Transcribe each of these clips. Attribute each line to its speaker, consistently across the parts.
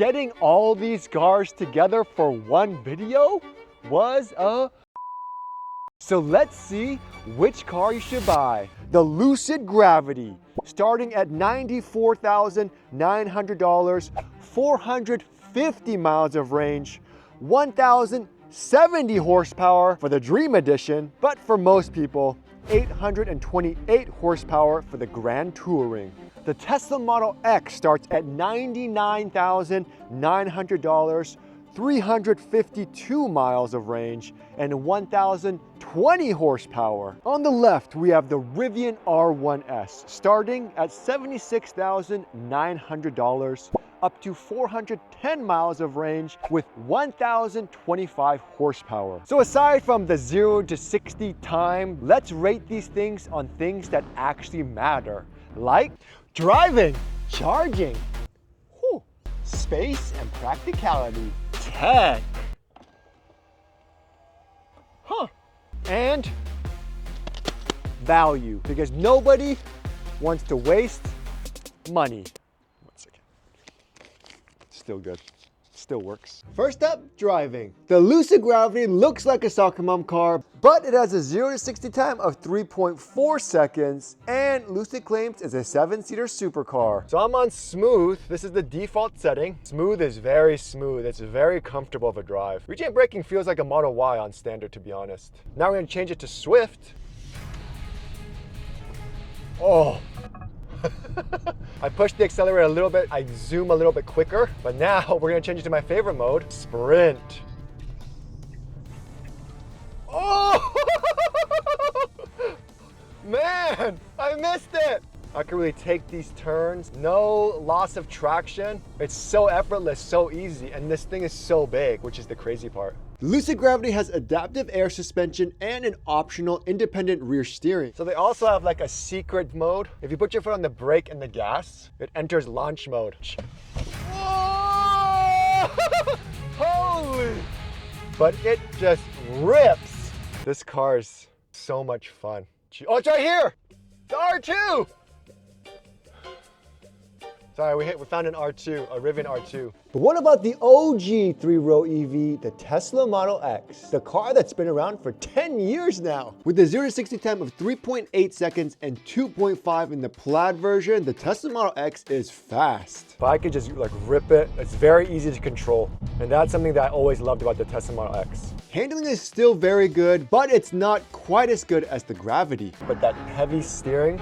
Speaker 1: getting all these cars together for one video was a... So let's see which car you should buy. The Lucid Gravity, starting at $94,900, 450 miles of range, 1,070 horsepower for the Dream Edition, but for most people, 828 horsepower for the Grand Touring. The Tesla Model X starts at $99,900, 352 miles of range, and 1,020 horsepower. On the left, we have the Rivian R1S, starting at $76,900, up to 410 miles of range with 1,025 horsepower. So aside from the 0 to 60 time, let's rate these things on things that actually matter, like driving, charging, space and practicality, tech, and value, because nobody wants to waste money. One second. Still good. Still works. First up, driving. The Lucid Gravity looks like a soccer mom car, but it has a 0 to 60 time of 3.4 seconds, and Lucid claims it's a 7-seater supercar. So I'm on smooth. This is the default setting. Smooth is very smooth. It's very comfortable of a drive. Regen braking feels like a Model Y on standard, to be honest. Now we're gonna change it to Swift. Oh. I push the accelerator a little bit, I zoom a little bit quicker, but now we're gonna change it to my favorite mode, Sprint. Oh! Man, I missed it. I can really take these turns, no loss of traction. It's so effortless, so easy, and this thing is so big, which is the crazy part. Lucid Gravity has adaptive air suspension and an optional independent rear steering. So they also have like a secret mode. If you put your foot on the brake and the gas, it enters launch mode. Whoa! Holy! But it just rips. This car is so much fun. Oh, it's right here! The R2! Sorry, we found an R2, a Rivian R2. But what about the OG 3-row EV, the Tesla Model X? The car that's been around for 10 years now. With a 0 to 60 time of 3.8 seconds and 2.5 in the Plaid version, the Tesla Model X is fast. But I could just like rip it. It's very easy to control. And that's something that I always loved about the Tesla Model X. Handling is still very good, but it's not quite as good as the Gravity. But that heavy steering,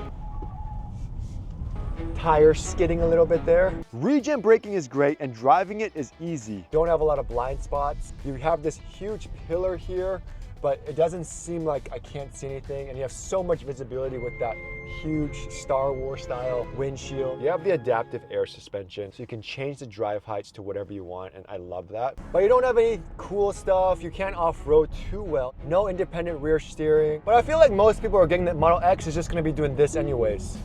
Speaker 1: tire skidding a little bit there. Regen braking is great and driving it is easy. You don't have a lot of blind spots. You have this huge pillar here, but it doesn't seem like I can't see anything, and you have so much visibility with that huge Star Wars style windshield. You have the adaptive air suspension, so you can change the drive heights to whatever you want, and I love that. But you don't have any cool stuff. You can't off-road too well. No independent rear steering. But I feel like most people are getting that Model X is just gonna be doing this anyways.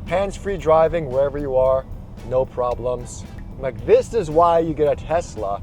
Speaker 1: Hands-free driving wherever you are, no problems. Like, this is why you get a Tesla,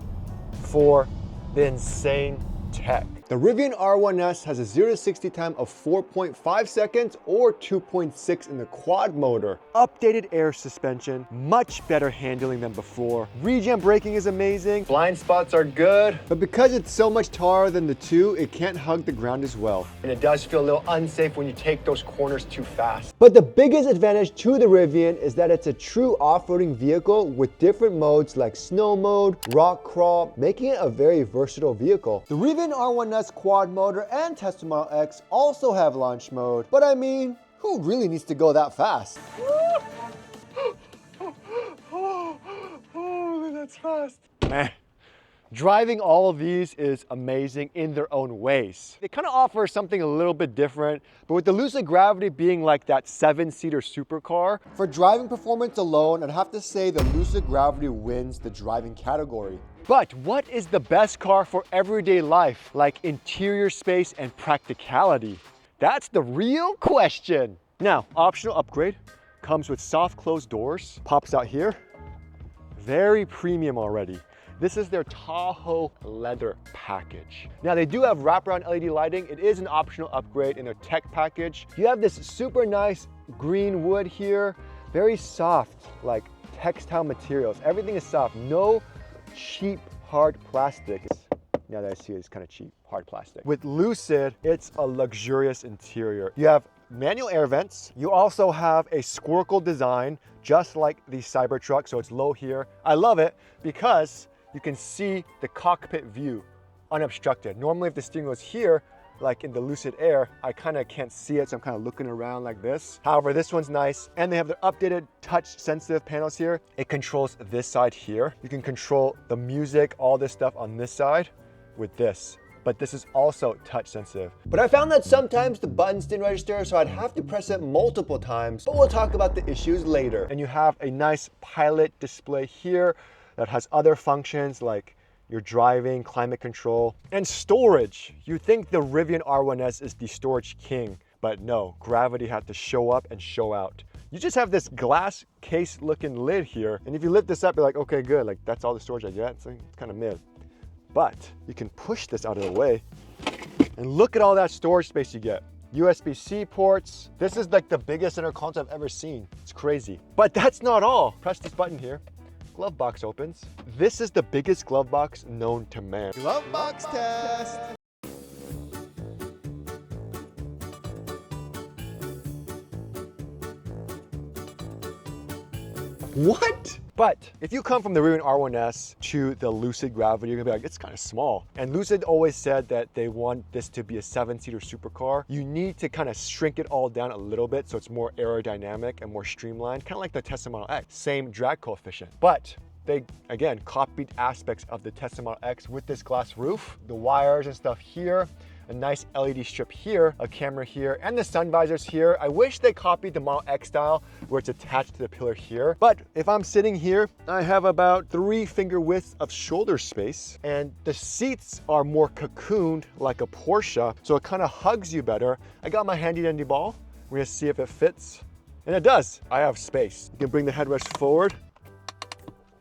Speaker 1: for the insane tech. The Rivian R1S has a 0 to 60 time of 4.5 seconds or 2.6 in the quad motor. Updated air suspension, much better handling than before. Regen braking is amazing. Blind spots are good. But because it's so much taller than the two, it can't hug the ground as well. And it does feel a little unsafe when you take those corners too fast. But the biggest advantage to the Rivian is that it's a true off-roading vehicle with different modes like snow mode, rock crawl, making it a very versatile vehicle. The Rivian R1S quad motor and Tesla Model X also have launch mode, but I mean, who really needs to go that fast? Oh, that's fast. Driving all of these is amazing in their own ways. They kind of offer something a little bit different, but with the Lucid Gravity being like that 7-seater supercar, for driving performance alone, I'd have to say the Lucid Gravity wins the driving category. But what is the best car for everyday life, like interior space and practicality? That's the real question. Now, optional upgrade comes with soft closed doors, pops out here. Very premium already. This is their Tahoe leather package. Now they do have wraparound LED lighting. It is an optional upgrade in their tech package. You have this super nice green wood here, very soft, like textile materials. Everything is soft. No cheap, hard plastic. Now that I see it, it's kind of cheap, hard plastic. With Lucid, it's a luxurious interior. You have manual air vents. You also have a squircle design, just like the Cybertruck, so it's low here. I love it because you can see the cockpit view unobstructed. Normally, if the steering wheel is here, like in the Lucid Air, I kind of can't see it, so I'm kind of looking around like this. However, this one's nice, and they have the updated touch-sensitive panels here. It controls this side here. You can control the music, all this stuff on this side with this. But this is also touch sensitive. But I found that sometimes the buttons didn't register, so I'd have to press it multiple times, but we'll talk about the issues later. And you have a nice pilot display here that has other functions like your driving, climate control, and storage. You think the Rivian R1S is the storage king, but no, gravity had to show up and show out. You just have this glass case looking lid here, and if you lift this up, you're like, okay, good, like that's all the storage I get, so it's kind of mid. But you can push this out of the way and look at all that storage space you get. USB-C ports. This is like the biggest center console I've ever seen. It's crazy. But that's not all. Press this button here. Glove box opens. This is the biggest glove box known to man. Glove box test. What? But if you come from the Rivian R1S to the Lucid Gravity, you're gonna be like, it's kind of small. And Lucid always said that they want this to be a 7-seater supercar. You need to kind of shrink it all down a little bit so it's more aerodynamic and more streamlined, kind of like the Tesla Model X, same drag coefficient. But they, again, copied aspects of the Tesla Model X with this glass roof, the wires and stuff here, a nice LED strip here, a camera here, and the sun visors here. I wish they copied the Model X style where it's attached to the pillar here. But if I'm sitting here, I have about 3 finger widths of shoulder space, and the seats are more cocooned like a Porsche, so it kind of hugs you better. I got my handy dandy ball. We're gonna see if it fits. And it does. I have space. You can bring the headrest forward.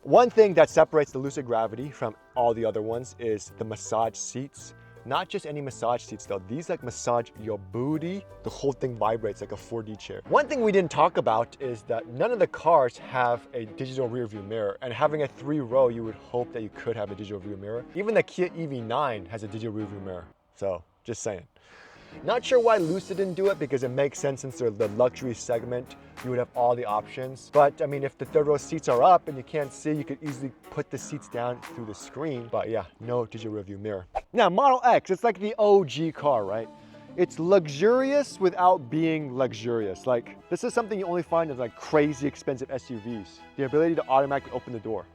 Speaker 1: One thing that separates the Lucid Gravity from all the other ones is the massage seats. Not just any massage seats though, these like massage your booty. The whole thing vibrates like a 4D chair. One thing we didn't talk about is that none of the cars have a digital rear view mirror, and having a 3-row, you would hope that you could have a digital rear view mirror. Even the Kia EV9 has a digital rear view mirror. So just saying. Not sure why Lucid didn't do it, because it makes sense since they're the luxury segment. You would have all the options. But I mean, if the 3rd row seats are up and you can't see, you could easily put the seats down through the screen. But yeah, no digital rear view mirror. Now, Model X, it's like the OG car, right? It's luxurious without being luxurious. Like, this is something you only find in like crazy expensive SUVs. The ability to automatically open the door.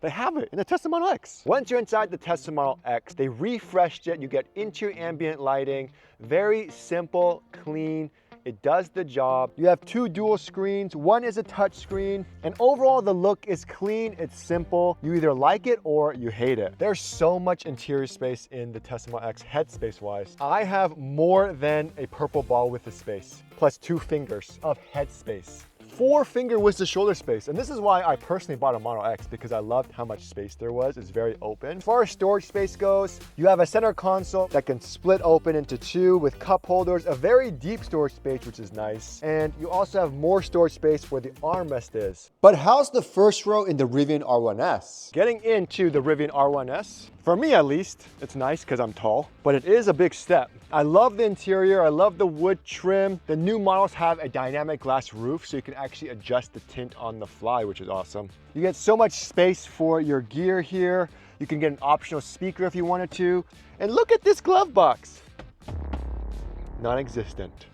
Speaker 1: They have it in the Tesla Model X. Once you're inside the Tesla Model X, they refreshed it. You get interior ambient lighting, very simple, clean. It does the job. You have 2 dual screens. One is a touch screen. And overall, the look is clean. It's simple. You either like it or you hate it. There's so much interior space in the Tesla Model X headspace wise. I have more than a purple ball width of space, plus 2 fingers of headspace. 4 finger widths of shoulder space. And this is why I personally bought a Model X, because I loved how much space there was. It's very open. As far as storage space goes, you have a center console that can split open into 2 with cup holders, a very deep storage space, which is nice. And you also have more storage space where the armrest is. But how's the first row in the Rivian R1S? Getting into the Rivian R1S, for me at least, it's nice because I'm tall, but it is a big step. I love the interior, I love the wood trim. The new models have a dynamic glass roof, so you can actually adjust the tint on the fly, which is awesome. You get so much space for your gear here. You can get an optional speaker if you wanted to. And look at this glove box. Non-existent.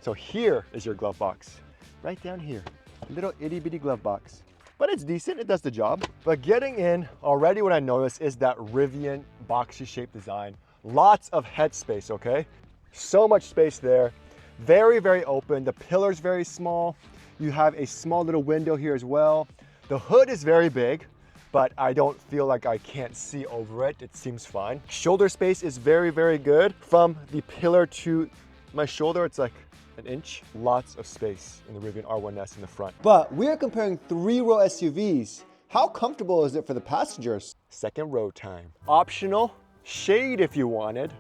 Speaker 1: So here is your glove box, right down here. A little itty bitty glove box. But it's decent, it does the job. But getting in, already what I noticed is that Rivian boxy shaped design. Lots of headspace, okay? So much space there. Very, very open. The pillar's very small. You have a small little window here as well. The hood is very big, but I don't feel like I can't see over it. It seems fine. Shoulder space is very, very good. From the pillar to my shoulder, it's like an inch. Lots of space in the Rivian R1S in the front. But we're comparing 3-row SUVs. How comfortable is it for the passengers? 2nd row time. Optional. Shade if you wanted.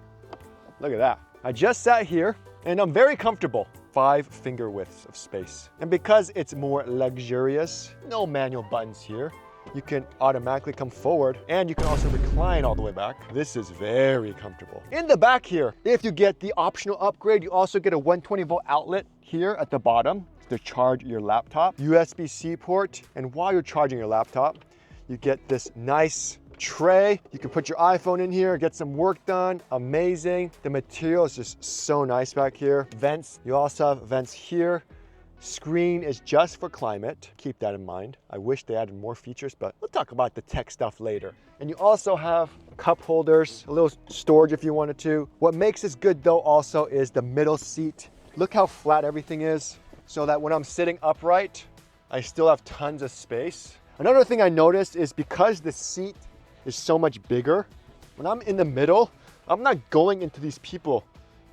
Speaker 1: Look at that. I just sat here and I'm very comfortable. 5 finger widths of space. And because it's more luxurious, no manual buttons here, you can automatically come forward and you can also recline all the way back. This is very comfortable. In the back here, if you get the optional upgrade, you also get a 120-volt outlet here at the bottom to charge your laptop, USB-C port, and while you're charging your laptop, you get this nice tray. You can put your iPhone in here, get some work done. Amazing. The material is just so nice back here. Vents, you also have vents here. Screen is just for climate. Keep that in mind. I wish they added more features, but we'll talk about the tech stuff later. And you also have cup holders, a little storage if you wanted to. What makes this good though also is the middle seat. Look how flat everything is, so that when I'm sitting upright, I still have tons of space. Another thing I noticed is because the seat is so much bigger, when I'm in the middle, I'm not going into these people's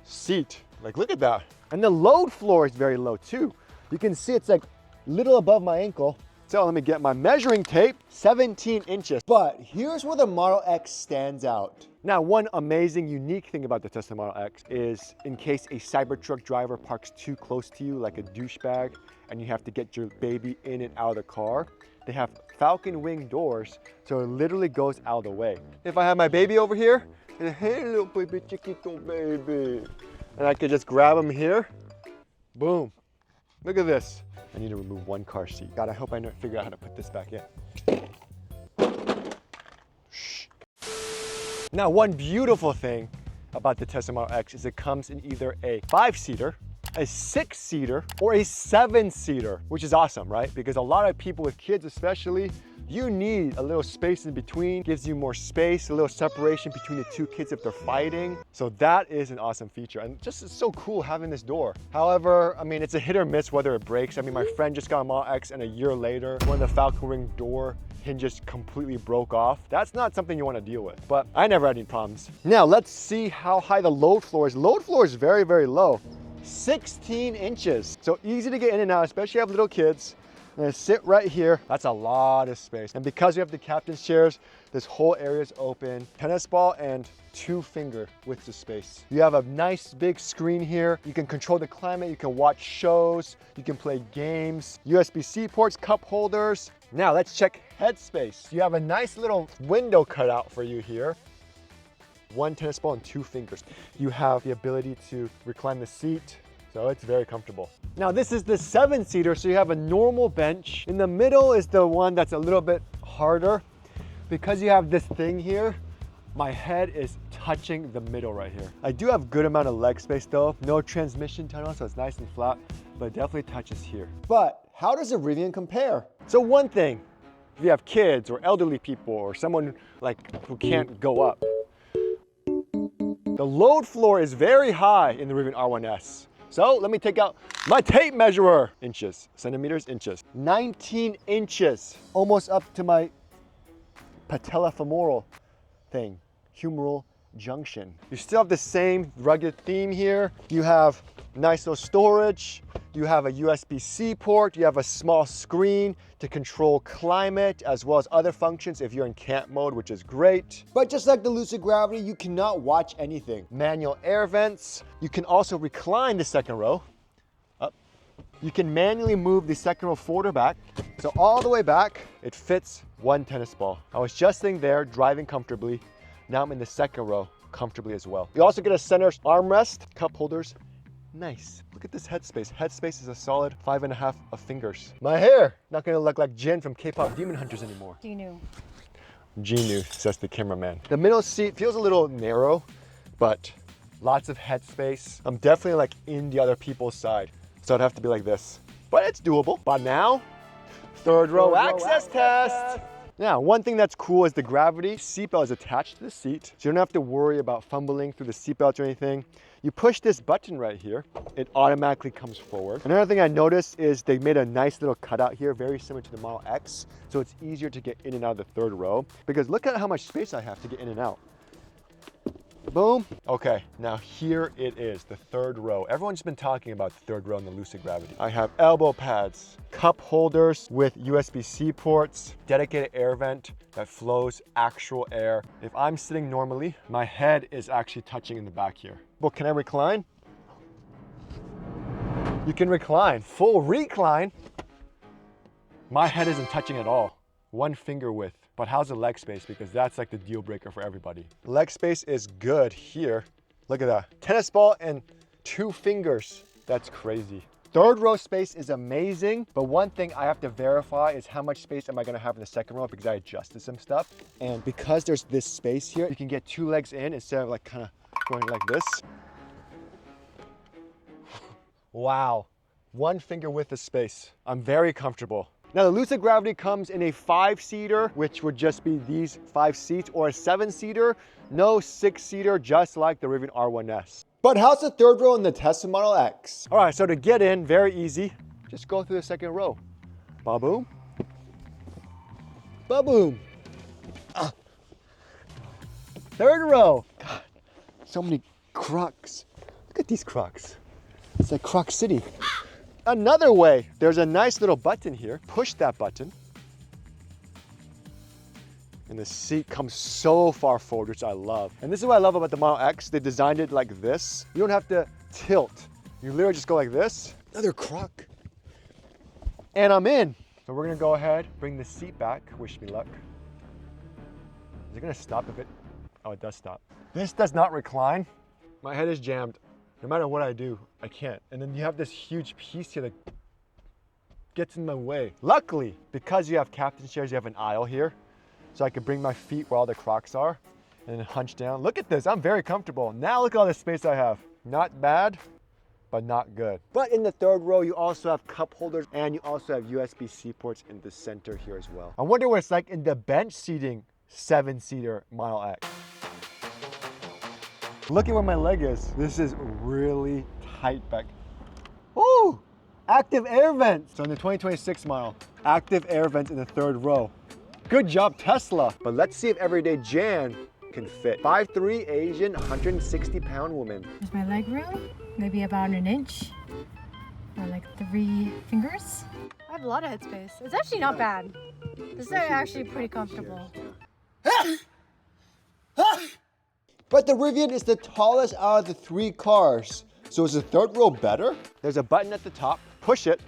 Speaker 1: seat. Like, look at that. And the load floor is very low too. You can see it's like little above my ankle. So let me get my measuring tape, 17 inches. But here's where the Model X stands out. Now, one amazing, unique thing about the Tesla Model X is in case a Cybertruck driver parks too close to you, like a douchebag, and you have to get your baby in and out of the car, they have falcon wing doors, so it literally goes out of the way. If I have my baby over here, and hey little baby, chiquito baby, and I could just grab him here, boom. Look at this. I need to remove one car seat. God, I hope I figure out how to put this back in. Shh. Now, one beautiful thing about the Tesla Model X is it comes in either a 5-seater, a 6-seater, or a 7-seater, which is awesome, right? Because a lot of people with kids especially, you need a little space in between, gives you more space, a little separation between the two kids if they're fighting. So that is an awesome feature. And just it's so cool having this door. However, I mean, it's a hit or miss whether it breaks. I mean, my friend just got a Model X and a year later, one of the Falcon Wing door hinges completely broke off. That's not something you want to deal with, but I never had any problems. Now let's see how high the load floor is. Load floor is very, very low. 16 inches. So easy to get in and out, especially if you have little kids. I'm gonna sit right here. That's a lot of space. And because we have the captain's chairs, this whole area is open. Tennis ball and 2 finger widths of space. You have a nice big screen here. You can control the climate. You can watch shows. You can play games. USB-C ports, cup holders. Now let's check headspace. You have a nice little window cut out for you here. 1 tennis ball and 2 fingers. You have the ability to recline the seat. So it's very comfortable. Now this is the 7-seater, so you have a normal bench. In the middle is the one that's a little bit harder. Because you have this thing here, my head is touching the middle right here. I do have good amount of leg space though. No transmission tunnel, so it's nice and flat, but it definitely touches here. But how does a Rivian compare? So one thing, if you have kids or elderly people or someone like who can't go up, the load floor is very high in the Rivian R1S. So let me take out my tape measurer. Inches, centimeters, inches. 19 inches, almost up to my patellofemoral thing, humeral junction. You still have the same rugged theme here. You have nice little storage. You have a USB-C port. You have a small screen to control climate as well as other functions if you're in camp mode, which is great. But just like the Lucid Gravity, you cannot watch anything. Manual air vents. You can also recline the second row. Up. You can manually move the second row forward or back. So all the way back, it fits 1 tennis ball. I was just sitting there driving comfortably. Now I'm in the second row comfortably as well. You also get a center armrest, cup holders. Nice. Look at this headspace. Headspace is a solid 5.5 of fingers. My hair, not gonna look like Jin from K-pop Demon Hunters anymore.
Speaker 2: Genu.
Speaker 1: Genu, says the cameraman. The middle seat feels a little narrow, but lots of headspace. I'm definitely like in the other people's side, so it'd have to be like this. But it's doable. But now, third row access test. Now, one thing that's cool is the Gravity seatbelt is attached to the seat, so you don't have to worry about fumbling through the seatbelt or anything. You push this button right here, it automatically comes forward. Another thing I noticed is they made a nice little cutout here, very similar to the Model X, so it's easier to get in and out of the third row, because look at how much space I have to get in and out. Boom. Okay, now here it is, the third row. Everyone's been talking about the third row in the Lucid Gravity. I have elbow pads, cup holders with USB-C ports, dedicated air vent that flows actual air. If I'm sitting normally, my head is actually touching in the back here. Well, can I recline? You can recline, full recline. My head isn't touching at all. 1 finger width. But how's the leg space? Because that's like the deal breaker for everybody. Leg space is good here. Look at that. Tennis ball and 2 fingers. That's crazy. Third row space is amazing, but one thing I have to verify is how much space am I gonna have in the second row, because I adjusted some stuff. And because there's this space here, you can get 2 legs in instead of like kind of going like this. Wow, 1 finger width of space. I'm very comfortable. Now the Lucid Gravity comes in a 5-seater, which would just be these 5 seats, or a 7-seater, no 6-seater, just like the Rivian R1S. But how's the third row in the Tesla Model X? All right, so to get in, very easy. Just go through the second row. Ba-boom. Ba-boom. Third row. God, so many Crocs. Look at these Crocs. It's like Croc City. Another way, there's a nice little button here. Push that button. And the seat comes so far forward, which I love. And this is what I love about the Model X. They designed it like this. You don't have to tilt. You literally just go like this. Another Croc. And I'm in. So we're gonna go ahead, bring the seat back. Wish me luck. Is it gonna stop if it? Oh, it does stop. This does not recline. My head is jammed. No matter what I do, I can't. And then you have this huge piece here that gets in my way. Luckily, because you have captain chairs, you have an aisle here. So I can bring my feet where all the Crocs are and then hunch down. Look at this, I'm very comfortable. Now look at all the space I have. Not bad, but not good. But in the third row, you also have cup holders and you also have USB-C ports in the center here as well. I wonder what it's like in the bench seating 7-seater Model X. Look at where my leg is. This is really tight back. Ooh, active air vents. So in the 2026 model, active air vents in the third row. Good job, Tesla. But let's see if Everyday Jan can fit. 5'3" Asian, 160-pound woman.
Speaker 2: There's my leg room, maybe about an inch, or like 3 fingers. I have a lot of headspace. It's actually not bad. This is actually pretty comfortable.
Speaker 1: But the Rivian is the tallest out of the 3 cars. So is the third row better? There's a button at the top, push it.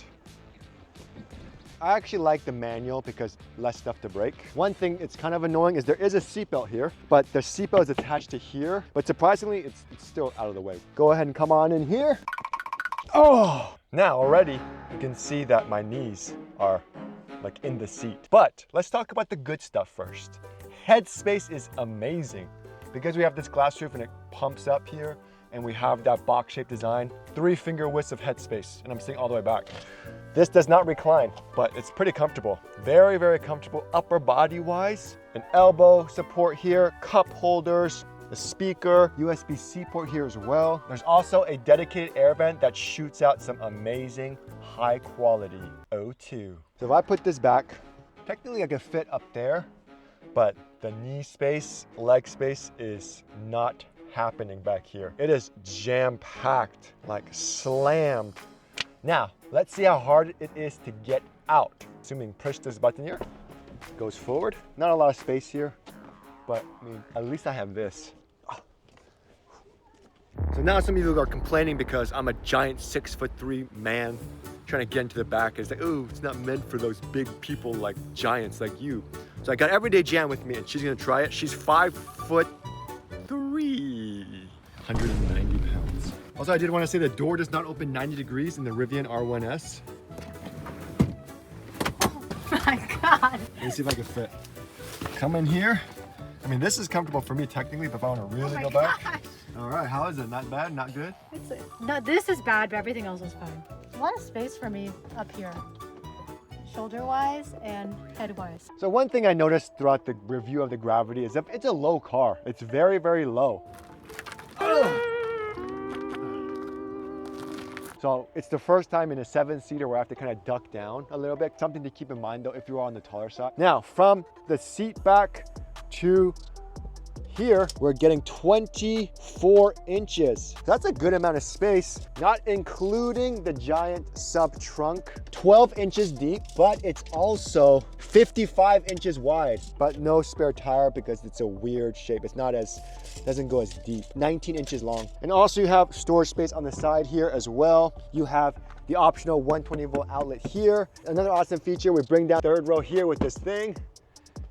Speaker 1: I actually like the manual because less stuff to break. One thing it's kind of annoying is there is a seatbelt here, but the seatbelt is attached to here. But surprisingly, it's still out of the way. Go ahead and come on in here. Oh, now already you can see that my knees are like in the seat. But let's talk about the good stuff first. Headspace is amazing because we have this glass roof and it pumps up here and we have that box-shaped design. 3 finger widths of headspace and I'm sitting all the way back. This does not recline, but it's pretty comfortable. Very, very comfortable upper body wise. An elbow support here, cup holders, a speaker, USB-C port here as well. There's also a dedicated air vent that shoots out some amazing high quality O2. So if I put this back, technically I could fit up there, but the knee space, leg space is not happening back here. It is jam-packed, like slammed. Now, let's see how hard it is to get out. Assuming push this button here, goes forward. Not a lot of space here, but I mean, at least I have this. So now some of you are complaining because I'm a giant 6'3" man trying to get into the back. It's like, oh, it's not meant for those big people like giants like you. So I got Everyday Jan with me and she's gonna try it. She's 5'3", 190 pounds. Also, I did want to say the door does not open 90 degrees in the Rivian R1S.
Speaker 2: Oh my God.
Speaker 1: Let me see if I can fit. Come in here. I mean, this is comfortable for me technically, but if I want to really go back. All right, how is it? Not bad, not good?
Speaker 2: No, this is bad, but everything else is fine. A lot of space for me up here, shoulder-wise and head-wise.
Speaker 1: So one thing I noticed throughout the review of the Gravity is that it's a low car. It's very, very low. So it's the first time in a 7-seater where I have to kind of duck down a little bit. Something to keep in mind though if you are on the taller side. Now, from the seat back to here we're getting 24 inches. That's a good amount of space, not including the giant sub trunk. 12 inches deep, but it's also 55 inches wide, but no spare tire because it's a weird shape. It's not as, doesn't go as deep. 19 inches long. And also you have storage space on the side here as well. You have the optional 120 volt outlet here. Another awesome feature, we bring down third row here with this thing,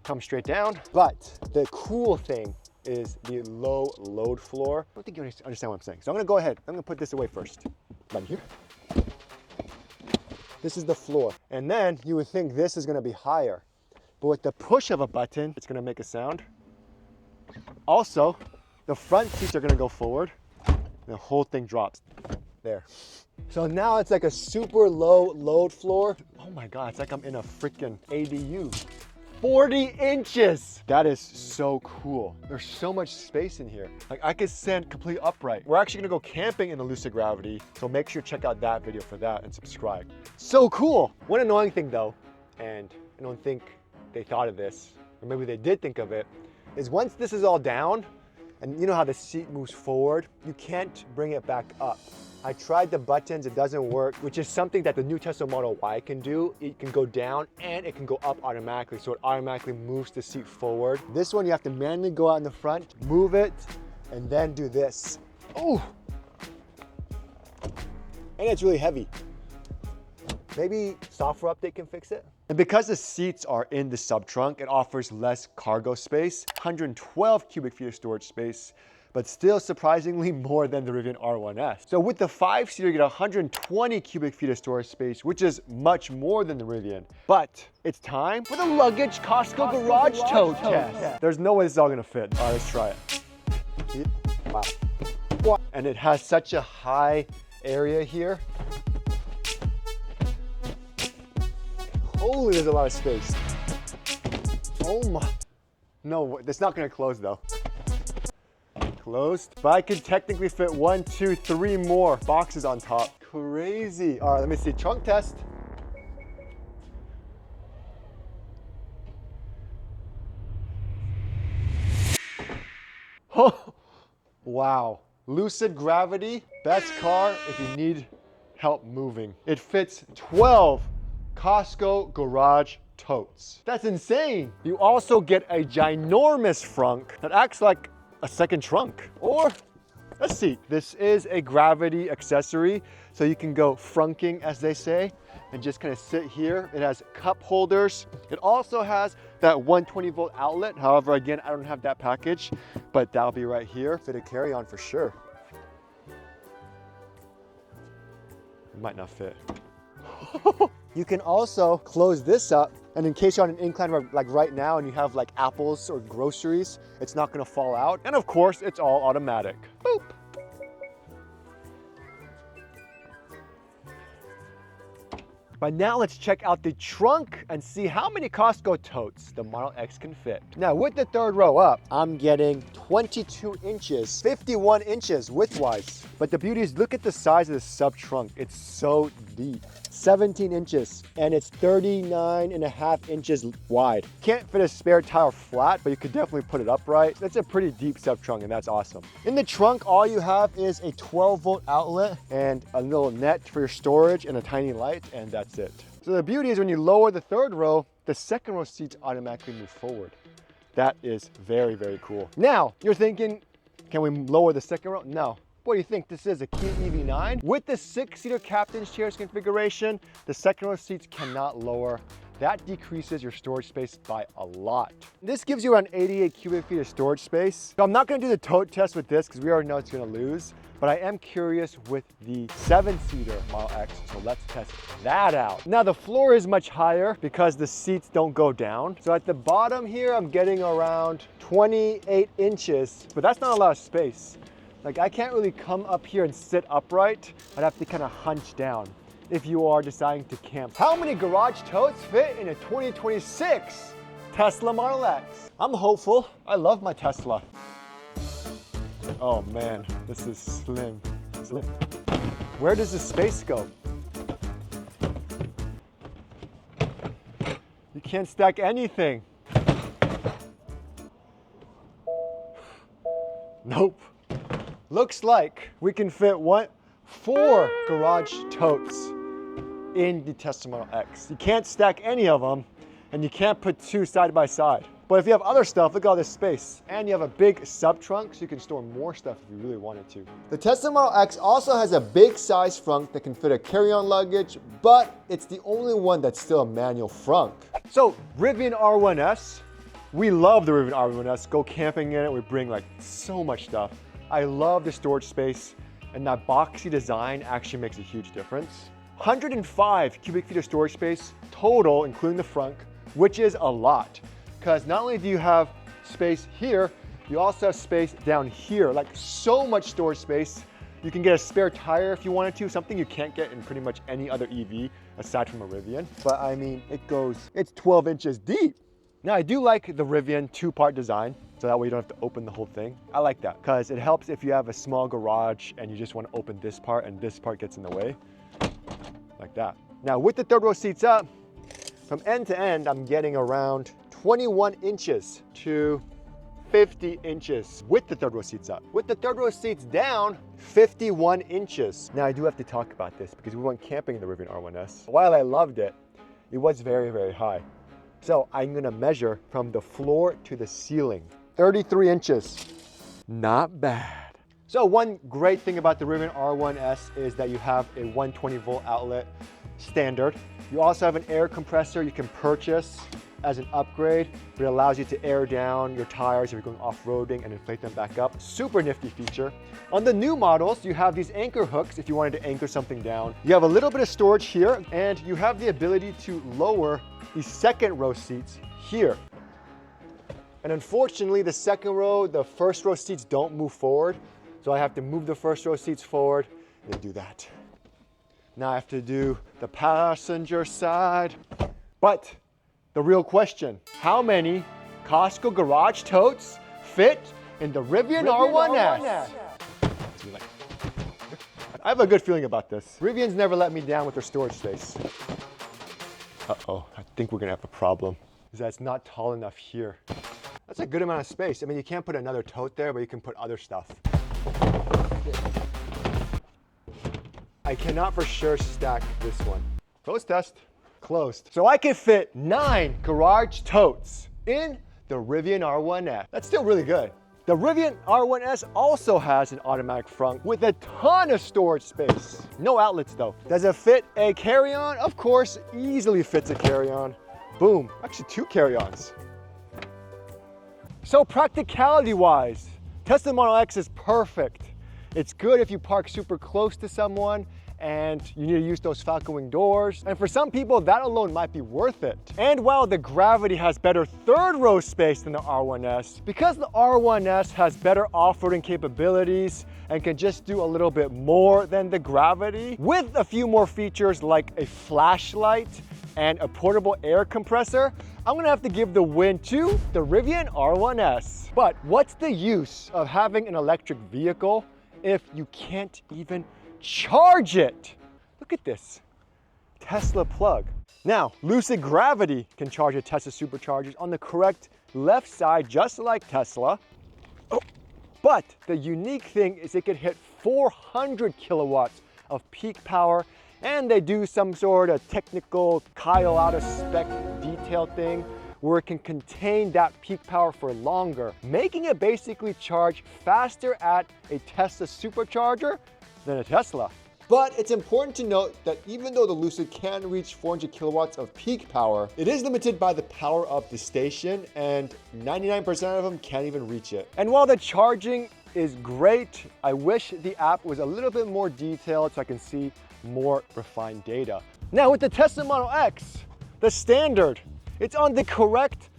Speaker 1: comes straight down. But the cool thing is the low load floor. I don't think you understand what I'm saying. So I'm gonna go ahead, I'm gonna put this away first. Right here. This is the floor. And then you would think this is gonna be higher. But with the push of a button, it's gonna make a sound. Also, the front seats are gonna go forward. And the whole thing drops. There. So now it's like a super low load floor. Oh my God, it's like I'm in a freaking ADU. 40 inches. That is so cool. There's so much space in here. Like I could stand completely upright. We're actually gonna go camping in the Lucid Gravity. So make sure to check out that video for that and subscribe. So cool. One annoying thing though, and I don't think they thought of this, or maybe they did think of it, is once this is all down, and you know how the seat moves forward, you can't bring it back up. I tried the buttons, it doesn't work, which is something that the new Tesla Model Y can do. It can go down and it can go up automatically, so it automatically moves the seat forward. This one, you have to manually go out in the front, move it, and then do this. Oh! And it's really heavy. Maybe software update can fix it. And because the seats are in the sub trunk, it offers less cargo space, 112 cubic feet of storage space, but still surprisingly more than the Rivian R1S. So with the 5-seater, you get 120 cubic feet of storage space, which is much more than the Rivian. But it's time for the luggage Costco garage tow test. There's no way this is all gonna fit. All right, let's try it. Wow. And it has such a high area here. Holy, there's a lot of space. Oh my. No, it's not gonna close though. Closed, but I could technically fit 1, 2, 3 more boxes on top. Crazy. All right, let me see, trunk test. Oh, wow. Lucid Gravity, best car if you need help moving. It fits 12 Costco garage totes. That's insane. You also get a ginormous frunk that acts like a second trunk or a seat. This is a gravity accessory, so you can go frunking, as they say, and just kind of sit here. It has cup holders. It also has that 120 volt outlet. However, again, I don't have that package, but that'll be right here. Fit a carry-on for sure. It might not fit. You can also close this up, and in case you're on an incline like right now and you have like apples or groceries, it's not gonna fall out. And of course, it's all automatic. Boop. But now let's check out the trunk and see how many Costco totes the Model X can fit. Now with the third row up, I'm getting 22 inches, 51 inches width-wise. But the beauty is, look at the size of the sub trunk. It's so deep. 17 inches, and it's 39.5 inches wide. Can't fit a spare tire flat, but you could definitely put it upright. That's a pretty deep sub trunk, and that's awesome. In the trunk, all you have is a 12 volt outlet and a little net for your storage and a tiny light, and that's it. So the beauty is when you lower the third row, the second row seats automatically move forward. That is very, very cool. Now, you're thinking, can we lower the second row? No. What do you think? This is a Kia EV9. With the 6-seater captain's chairs configuration, the second row seats cannot lower. That decreases your storage space by a lot. This gives you around 88 cubic feet of storage space. So I'm not gonna do the tote test with this because we already know it's gonna lose, but I am curious with the 7-seater Model X, so let's test that out. Now the floor is much higher because the seats don't go down. So at the bottom here, I'm getting around 28 inches, but that's not a lot of space. Like I can't really come up here and sit upright. I'd have to kind of hunch down if you are deciding to camp. How many garage totes fit in a 2026 Tesla Model X? I'm hopeful. I love my Tesla. Oh man, this is slim. Where does the space go? You can't stack anything. Nope. Looks like we can fit 4 garage totes in the Tesla Model X. You can't stack any of them, and you can't put 2 side by side. But if you have other stuff, look at all this space. And you have a big sub trunk, so you can store more stuff if you really wanted to. The Tesla Model X also has a big size frunk that can fit a carry-on luggage, but it's the only one that's still a manual frunk. So Rivian R1S, we love the Rivian R1S. Go camping in it, we bring like so much stuff. I love the storage space, and that boxy design actually makes a huge difference. 105 cubic feet of storage space total, including the frunk, which is a lot. Because not only do you have space here, you also have space down here, like so much storage space. You can get a spare tire if you wanted to, something you can't get in pretty much any other EV aside from a Rivian. But I mean, it's 12 inches deep. Now I do like the Rivian 2-part design, so that way you don't have to open the whole thing. I like that, because it helps if you have a small garage and you just want to open this part and this part gets in the way, like that. Now with the third row seats up, from end to end, I'm getting around 21 inches to 50 inches with the third row seats up. With the third row seats down, 51 inches. Now I do have to talk about this because we went camping in the Rivian R1S. While I loved it, it was very, very high. So I'm gonna measure from the floor to the ceiling. 33 inches, not bad. So one great thing about the Rivian R1S is that you have a 120 volt outlet standard. You also have an air compressor you can purchase as an upgrade, but it allows you to air down your tires if you're going off-roading and inflate them back up. Super nifty feature. On the new models, you have these anchor hooks if you wanted to anchor something down. You have a little bit of storage here, and you have the ability to lower the second row seats here. And unfortunately, the second row, the first row seats don't move forward, so I have to move the first row seats forward and do that. Now I have to do the passenger side. But the real question, how many Costco garage totes fit in the Rivian R1S? I have a good feeling about this. Rivian's never let me down with their storage space. Uh-oh, I think we're gonna have a problem. Is that it's not tall enough here. That's a good amount of space. I mean, you can't put another tote there, but you can put other stuff. I cannot for sure stack this one. Close test. Closed. So I can fit 9 garage totes in the Rivian R1S. That's still really good. The Rivian R1S also has an automatic frunk with a ton of storage space. No outlets though. Does it fit a carry-on? Of course, easily fits a carry-on. Boom, actually 2 carry-ons. So practicality-wise, Tesla Model X is perfect. It's good if you park super close to someone and you need to use those Falcon Wing doors. And for some people, that alone might be worth it. And while the Gravity has better third row space than the R1S, because the R1S has better off-roading capabilities and can just do a little bit more than the Gravity, with a few more features like a flashlight and a portable air compressor, I'm gonna have to give the win to the Rivian R1S. But what's the use of having an electric vehicle if you can't even charge it? Look at this, Tesla plug. Now, Lucid Gravity can charge a Tesla superchargers on the correct left side, just like Tesla. Oh, but the unique thing is it can hit 400 kilowatts of peak power, and they do some sort of technical Kyle out of spec detail thing where it can contain that peak power for longer, making it basically charge faster at a Tesla supercharger than a Tesla. But it's important to note that even though the Lucid can reach 400 kilowatts of peak power, it is limited by the power of the station, and 99% of them can't even reach it. And while the charging is great, I wish the app was a little bit more detailed so I can see more refined data. Now with the Tesla Model X, the standard, it's on the correct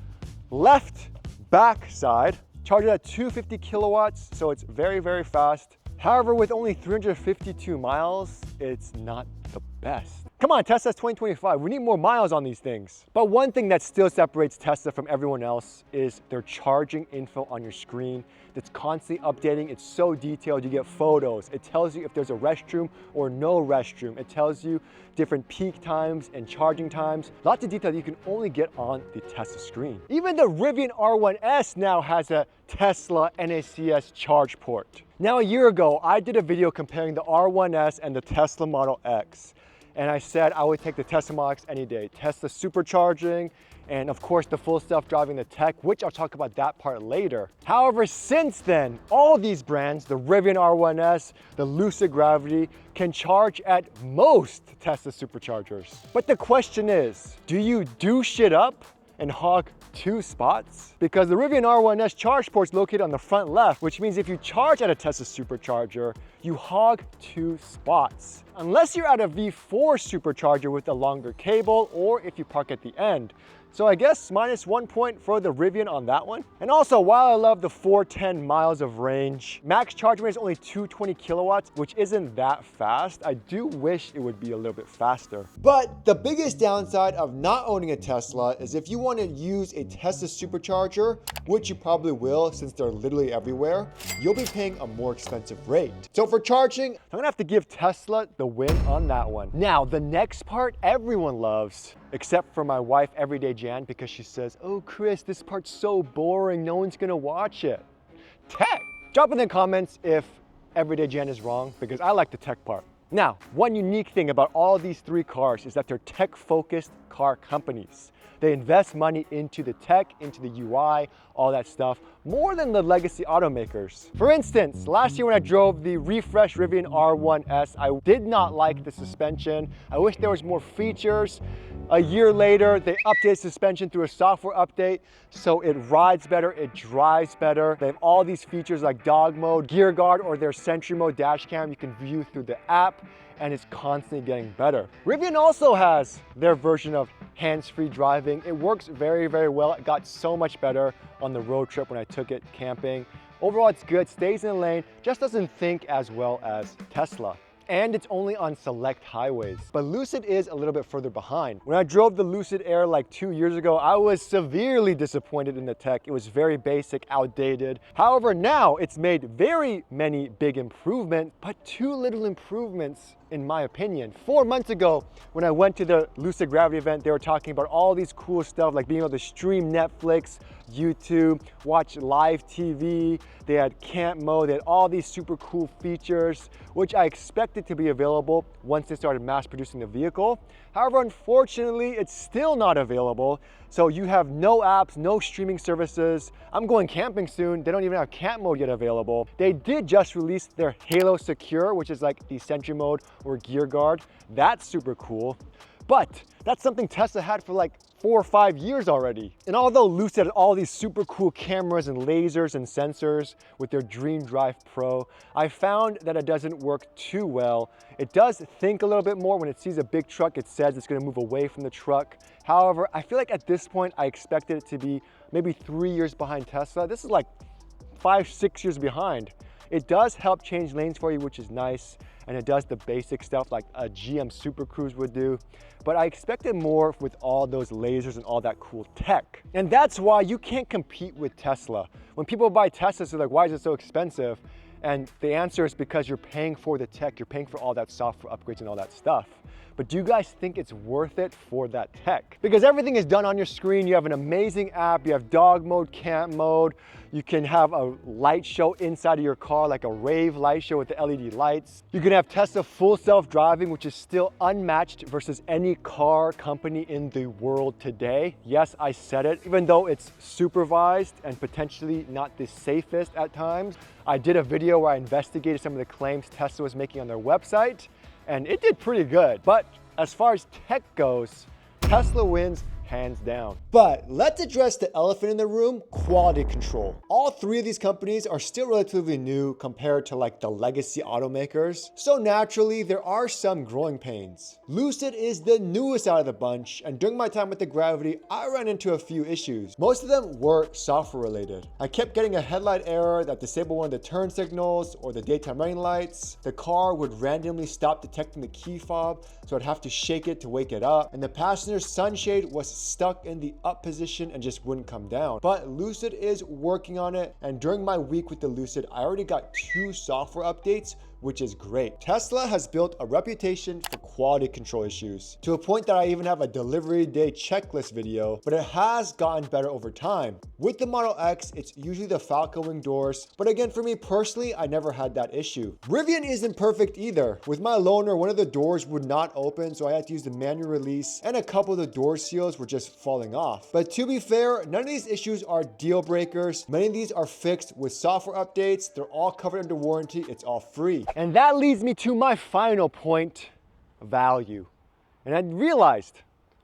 Speaker 1: left back side, charged at 250 kilowatts, so it's very, very fast. However, with only 352 miles, it's not the best. Come on, Tesla's 2025. We need more miles on these things. But one thing that still separates Tesla from everyone else is their charging info on your screen. That's constantly updating. It's so detailed. You get photos. It tells you if there's a restroom or no restroom. It tells you different peak times and charging times. Lots of detail that you can only get on the Tesla screen. Even the Rivian R1S now has a Tesla NACS charge port. Now, a year ago, I did a video comparing the R1S and the Tesla Model X. And I said I would take the Tesla Model X any day. Tesla supercharging, and of course the full self-driving, the tech, which I'll talk about that part later. However, since then, all these brands, the Rivian R1S, the Lucid Gravity, can charge at most Tesla superchargers. But the question is, do you do shit up and hog 2 spots? Because the Rivian R1S charge port is located on the front left, which means if you charge at a Tesla supercharger, you hog 2 spots. Unless you're at a V4 supercharger with a longer cable, or if you park at the end. So I guess -1 point for the Rivian on that one. And also, while I love the 410 miles of range, max charge rate is only 220 kilowatts, which isn't that fast. I do wish it would be a little bit faster. But the biggest downside of not owning a Tesla is if you want to use a Tesla supercharger, which you probably will since they're literally everywhere, you'll be paying a more expensive rate. So for charging, I'm gonna have to give Tesla the win on that one. Now, the next part everyone loves, except for my wife, Everyday Jan, because she says, "Oh, Chris, this part's so boring, no one's gonna watch it." Tech! Drop in the comments if Everyday Jan is wrong, because I like the tech part. Now, one unique thing about all these 3 cars is that they're tech-focused car companies. They invest money into the tech, into the UI, all that stuff, more than the legacy automakers. For instance, last year when I drove the refreshed Rivian R1S, I did not like the suspension. I wish there was more features. A year later, they updated suspension through a software update, so it rides better, it drives better. They have all these features like dog mode, gear guard, or their Sentry mode dash cam you can view through the app, and it's constantly getting better. Rivian also has their version of hands-free driving. It works very, very well. It got so much better on the road trip when I took it camping. Overall, it's good, stays in the lane, just doesn't think as well as Tesla. And it's only on select highways. But Lucid is a little bit further behind. When I drove the Lucid Air like 2 years ago, I was severely disappointed in the tech. It was very basic, outdated. However, now it's made very many big improvements, but too little improvements in my opinion. 4 months ago, when I went to the Lucid Gravity event, they were talking about all these cool stuff like being able to stream Netflix, YouTube, watch live TV. They had camp mode. They had all these super cool features, which I expected to be available once they started mass producing the vehicle. However, unfortunately, it's still not available. So you have no apps, no streaming services. I'm going camping soon. They don't even have camp mode yet available. They did just release their Halo Secure, which is like the Sentry mode or gear guard. That's super cool. But that's something Tesla had for like 4 or 5 years already. And although Lucid had all these super cool cameras and lasers and sensors with their Dream Drive Pro, I found that it doesn't work too well. It does think a little bit more. When it sees a big truck, it says it's gonna move away from the truck. However, I feel like at this point, I expected it to be maybe 3 years behind Tesla. This is like 5, 6 years behind. It does help change lanes for you, which is nice. And it does the basic stuff like a GM Super Cruise would do. But I expected more with all those lasers and all that cool tech. And that's why you can't compete with Tesla. When people buy Teslas, they're like, why is it so expensive? And the answer is because you're paying for the tech, you're paying for all that software upgrades and all that stuff. But do you guys think it's worth it for that tech? Because everything is done on your screen. You have an amazing app. You have dog mode, camp mode. You can have a light show inside of your car, like a rave light show with the LED lights. You can have Tesla full self-driving, which is still unmatched versus any car company in the world today. Yes, I said it. Even though it's supervised and potentially not the safest at times, I did a video where I investigated some of the claims Tesla was making on their website, and it did pretty good. But as far as tech goes, Tesla wins hands down. But let's address the elephant in the room, quality control. All three of these companies are still relatively new compared to like the legacy automakers. So naturally, there are some growing pains. Lucid is the newest out of the bunch, and during my time with the Gravity, I ran into a few issues. Most of them were software related. I kept getting a headlight error that disabled one of the turn signals or the daytime running lights. The car would randomly stop detecting the key fob, so I'd have to shake it to wake it up. And the passenger's sunshade was stuck in the up position and just wouldn't come down. But Lucid is working on it. And during my week with the Lucid, I already got 2 software updates, which is great. Tesla has built a reputation for quality control issues, to a point that I even have a delivery day checklist video, but it has gotten better over time. With the Model X, it's usually the Falcon Wing doors, but again, for me personally, I never had that issue. Rivian isn't perfect either. With my loaner, one of the doors would not open, so I had to use the manual release, and a couple of the door seals were just falling off. But to be fair, none of these issues are deal breakers. Many of these are fixed with software updates. They're all covered under warranty. It's all free. And that leads me to my final point, value. And I realized,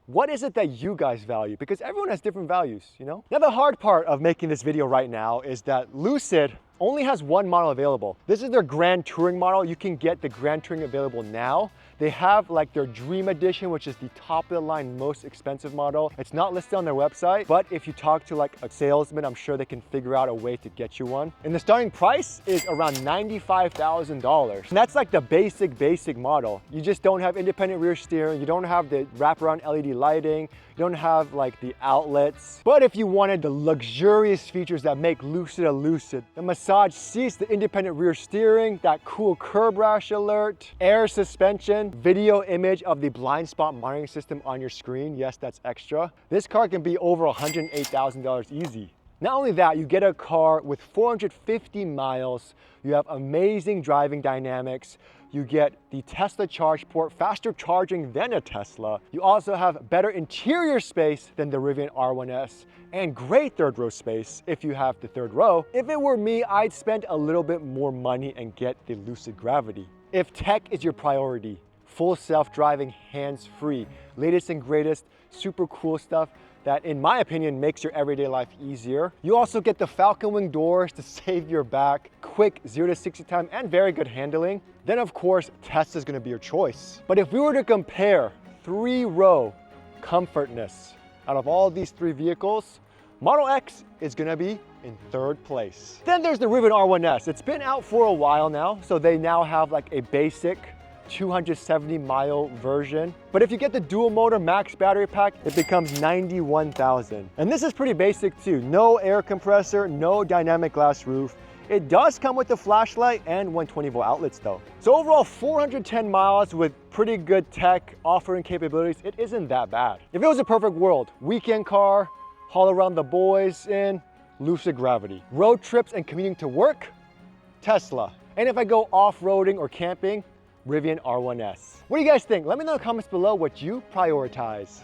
Speaker 1: what is it that you guys value? Because everyone has different values, you know? Now, the hard part of making this video right now is that Lucid only has one model available. This is their Grand Touring model. You can get the Grand Touring available now. They have like their Dream Edition, which is the top of the line, most expensive model. It's not listed on their website, but if you talk to like a salesman, I'm sure they can figure out a way to get you one. And the starting price is around $95,000. And that's like the basic model. You just don't have independent rear steering. You don't have the wraparound LED lighting. You don't have like the outlets. But if you wanted the luxurious features that make Lucid a Lucid, the massage seats, the independent rear steering, that cool curb rash alert, air suspension, video image of the blind spot monitoring system on your screen. Yes, that's extra. This car can be over $108,000 easy. Not only that, you get a car with 450 miles. You have amazing driving dynamics. You get the Tesla charge port, faster charging than a Tesla. You also have better interior space than the Rivian R1S and great third row space if you have the third row. If it were me, I'd spend a little bit more money and get the Lucid Gravity. If tech is your priority, full self-driving, hands-free, latest and greatest, super cool stuff that, in my opinion, makes your everyday life easier. You also get the Falcon Wing doors to save your back, quick 0 to 60 time, and very good handling. Then, of course, Tesla's gonna be your choice. But if we were to compare 3-row comfortness out of all these 3 vehicles, Model X is gonna be in 3rd place. Then there's the Rivian R1S. It's been out for a while now, so they now have like a basic 270-mile version. But if you get the dual motor max battery pack, it becomes $91,000. And this is pretty basic too. No air compressor, no dynamic glass roof. It does come with a flashlight and 120-volt outlets though. So overall, 410 miles with pretty good tech offering capabilities. It isn't that bad. If it was a perfect world, weekend car, haul around the boys in, Lucid Gravity. Road trips and commuting to work, Tesla. And if I go off-roading or camping, Rivian R1S. What do you guys think? Let me know in the comments below what you prioritize.